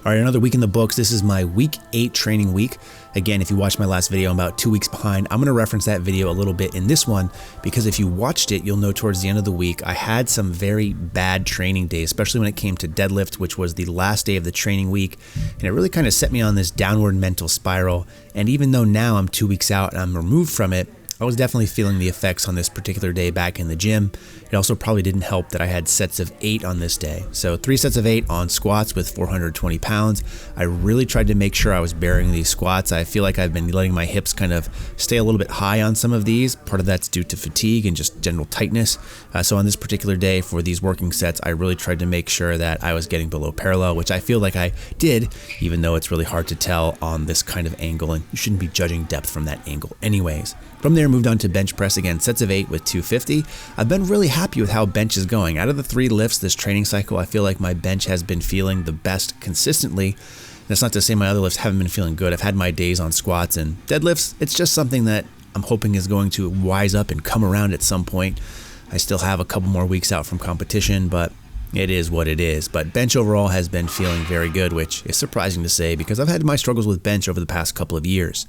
All right, another week in the books. This is my week 8 training week. Again, if you watched my last video, I'm about 2 weeks behind. I'm going to reference that video a little bit in this one because if you watched it, you'll know towards the end of the week, I had some very bad training days, especially when it came to deadlift, which was the last day of the training week. And it really kind of set me on this downward mental spiral. And even though now I'm 2 weeks out and I'm removed from it, I was definitely feeling the effects on this particular day back in the gym. It also probably didn't help that I had sets of 8 on this day. So 3 sets of 8 on squats with 420 pounds. I really tried to make sure I was bearing these squats. I feel like I've been letting my hips kind of stay a little bit high on some of these. Part of that's due to fatigue and just general tightness. So on this particular day for these working sets, I really tried to make sure that I was getting below parallel, which I feel like I did, even though it's really hard to tell on this kind of angle, and you shouldn't be judging depth from that angle anyways. From there, moved on to bench press again, sets of 8 with 250. I've been really happy with how bench is going. Out of the 3 lifts this training cycle, I feel like my bench has been feeling the best consistently. That's not to say my other lifts haven't been feeling good. I've had my days on squats and deadlifts. It's just something that I'm hoping is going to wise up and come around at some point. I still have a couple more weeks out from competition, but it is what it is. But bench overall has been feeling very good, which is surprising to say because I've had my struggles with bench over the past couple of years.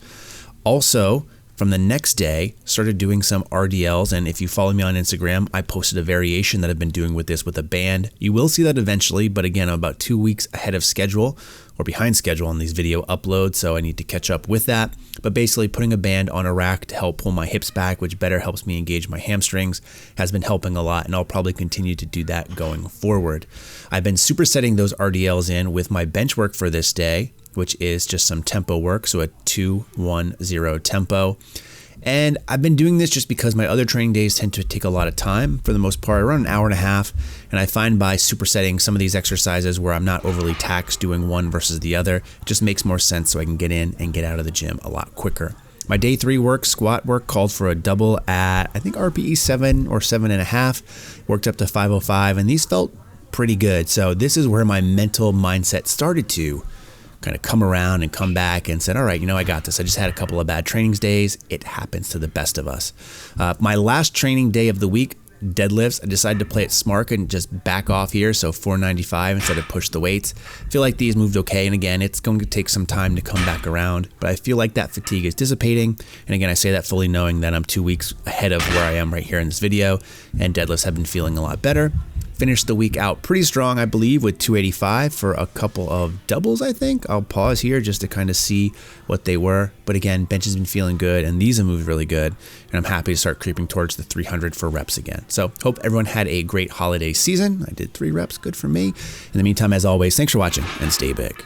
Also, from the next day, started doing some RDLs, and if you follow me on Instagram, I posted a variation that I've been doing with this with a band. You will see that eventually, but again, I'm about 2 weeks ahead of schedule or behind schedule on these video uploads, so I need to catch up with that. But basically putting a band on a rack to help pull my hips back, which better helps me engage my hamstrings, has been helping a lot, and I'll probably continue to do that going forward. I've been supersetting those RDLs in with my bench work for this day, which is just some tempo work, so a 2-1-0 tempo. And I've been doing this just because my other training days tend to take a lot of time. For the most part, around an hour and a half. And I find by supersetting some of these exercises where I'm not overly taxed doing one versus the other, it just makes more sense so I can get in and get out of the gym a lot quicker. My day 3 work, squat work, called for a double at, I think RPE 7 or 7.5, worked up to 505, and these felt pretty good. So this is where my mental mindset started to kind of come around and come back and said, all right, I got this. I just had a couple of bad trainings days. It happens to the best of us. My last training day of the week, deadlifts, I decided to play it smart and just back off here. So 495 instead of push the weights. I feel like these moved okay. And again, it's going to take some time to come back around, but I feel like that fatigue is dissipating. And again, I say that fully knowing that I'm 2 weeks ahead of where I am right here in this video, and deadlifts have been feeling a lot better. Finished the week out pretty strong, I believe, with 285 for a couple of doubles, I think. I'll pause here just to kind of see what they were. But again, bench has been feeling good, and these have moved really good. And I'm happy to start creeping towards the 300 for reps again. So hope everyone had a great holiday season. I did 3 reps, good for me. In the meantime, as always, thanks for watching, and stay big.